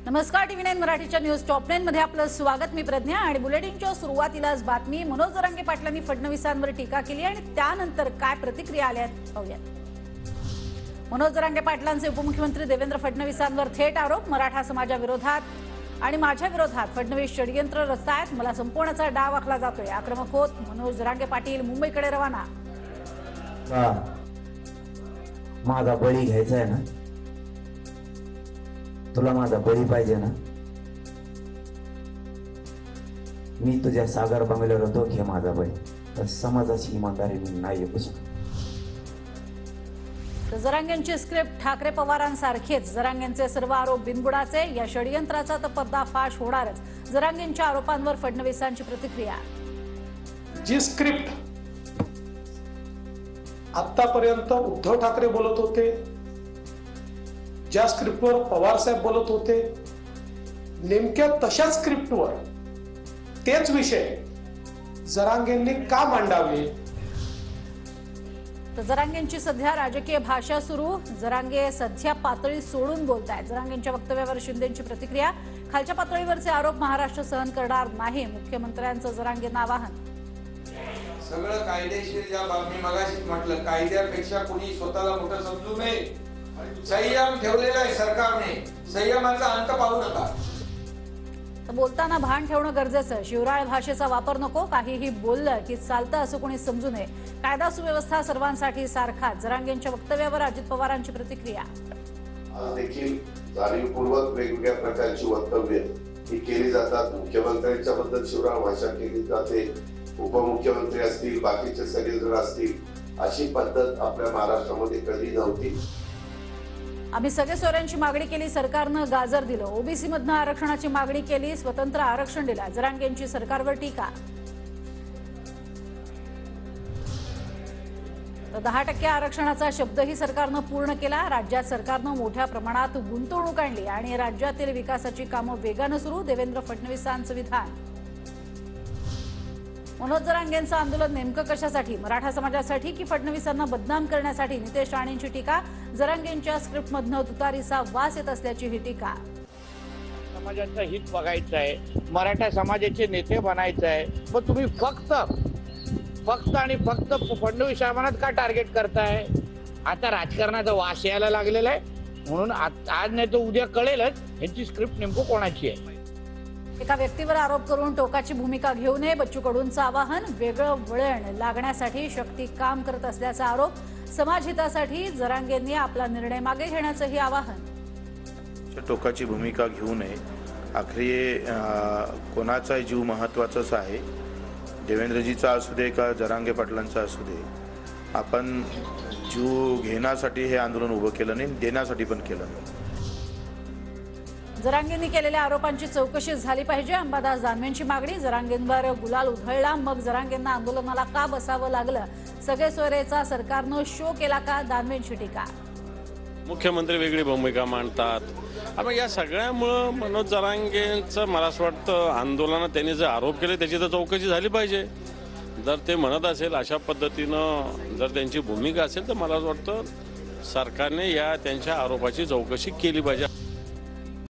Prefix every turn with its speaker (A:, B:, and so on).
A: नमस्कार, TV9 मराठीच्या news top 9 मध्ये आपलं स्वागत। मी प्रज्ञा आणि बुलेटिनच्या सुरुवातीलाच बातमी। मनोज जरांगे पाटलांनी फडणवीसांवर टीका केली आणि त्यानंतर काय प्रतिक्रिया आल्या पाहूयात। मनोज जरांगे पाटलांचे उपमुख्यमंत्री देवेंद्र फडणवीसांवर थेट आरोप। मराठा समाजाविरोधात आणि माझ्या विरोधात फडणवीस षडयंत्र रचतायत, मला संपवण्याचा डाव आखला जातोय, आक्रमक होत मनोज जरांगे पाटील मुंबईकडे रवाना।
B: माझा बळी घ्यायचा आहे ना, तुला माझा बळी पाहिजे ना, मी तुझ्या सागर बंगल्यावर होतो, घे माझा बळी। तर समाजाची इमानदारी मी नाही येऊ शकत।
A: जरांगेंची स्क्रिप्ट ठाकरे पवारांसारखेच, जरांगेंचे सर्व आरोप बिनबुडाचे, या षडयंत्राचा तर पर्दाफाश होणारच। जरांगेंच्या आरोपांवर फडणवीसांची प्रतिक्रिया।
C: जी स्क्रिप्ट आतापर्यंत उद्धव ठाकरे बोलत होते, ज्या स्क्रिप्टवर पवार साहेब बोलत होते, नेमक्या तशाच स्क्रिप्टवर तेच विषय जरांगेंनी का मांडावे?
A: तर जरांगेंची सध्या राजकीय भाषा सुरू। जरांगे सध्या पातळी सोडून बोलतायत। जरांगेंच्या वक्तव्यावर शिंदेंची प्रतिक्रिया। खालच्या पातळीवरचे आरोप महाराष्ट्र सहन करणार नाही, मुख्यमंत्र्यांचं जरांगेंना आवाहन।
D: सगळं कायदेशीर, ज्या मी मगाशीच म्हटलं, कायद्यापेक्षा कोणी स्वतःला मोठं समजू नये। संयम ठेवलेला आहे सरकारने, संयमाचा अंत पाहू नका।
A: तर बोलताना भान ठेवणं गरजेचं, शिवराळ भाषेचा वापर नको, काहीही बोललं की चालतं असं कोणी समजू नये, कायदा सुव्यवस्था सर्वांसाठी सारखा। जरांगेंच्या वक्तव्यावर अजित पवारांची प्रतिक्रिया।
E: आज देखील जाणीवपूर्वक वेगवेगळ्या प्रकारची वक्तव्य ही केली जातात। मुख्यमंत्र्यांच्या बद्दल शिवराळ भाषा केली जाते, उपमुख्यमंत्री असतील, बाकीचे सगळे जण असतील, अशी पद्धत आपल्या महाराष्ट्रामध्ये कधी नव्हती।
A: आम्ही सगळे सोयऱ्यांची मागणी केली, सरकारनं गाजर दिलं, ओबीसी मधनं आरक्षणाची मागणी केली, स्वतंत्र आरक्षण दिलं। जरांगेंची सरकारवर टीका। तर 10% आरक्षणाचा शब्दही सरकारनं पूर्ण केला। राज्यात सरकारनं मोठ्या प्रमाणात गुंतवणूक आणली आणि राज्यातील विकासाची कामं वेगानं सुरू, देवेंद्र फडणवीसांचं विधान। मनोज जरांगेंचं आंदोलन नेमकं कशासाठी? मराठा समाजासाठी की फडणवीसांना बदनाम करण्यासाठी? नितेश राणेंची टीका। जरांगेंच्या स्क्रिप्टमधनं तुतारीचा वास येत असल्याची ही टीका।
F: समाजाचं हित बघायचं आहे, मराठा समाजाचे नेते बनायचं आहे, मग तुम्ही फक्त फडणवीस साहेबांनाच का टार्गेट करताय? आता राजकारणाचा वास यायला लागलेला आहे, म्हणून आज नाही तर उद्या कळेलच ह्यांची स्क्रिप्ट नेमकं कोणाची आहे।
A: एका व्यक्तीवर आरोप करून टोकाची भूमिका घेऊ नये, बच्चू कडूंचं आवाहन। वेगळं वळण लागण्यासाठी शक्ती काम करत असल्याचा आरोप। समाजहितासाठी जरांगेंनी आपला निर्णय मागे घेण्याचंही आवाहन।
G: टोकाची भूमिका घेऊ नये, आखरी कोणाचा जीव महत्त्वाचाच आहे, देवेंद्रजीचा असू दे का जरांगे पाटलांचा असू दे। आपण जीव घेण्यासाठी हे आंदोलन उभं केलं नाही, देण्यासाठी पण केलं नाही।
A: जरांगेंनी केलेल्या आरोपांची चौकशी झाली पाहिजे, अंबादास दानवेंची मागणी। जरांगेंवर गुलाल उधळला, मग जरांगेंना आंदोलनाला का बसावं लागलं? सगळे सोयरेचा सरकारनं शो केला का? दानवेंची टीका।
H: मुख्यमंत्री वेगळी भूमिका मांडतात। मग या सगळ्यामुळं मनोज जरांगेंचं मला असं वाटतं आंदोलनात त्यांनी जे आरोप केले त्याची तर चौकशी झाली पाहिजे। जर ते म्हणत असेल अशा पद्धतीनं जर त्यांची भूमिका असेल तर मला असं वाटतं सरकारने या त्यांच्या आरोपाची चौकशी केली पाहिजे।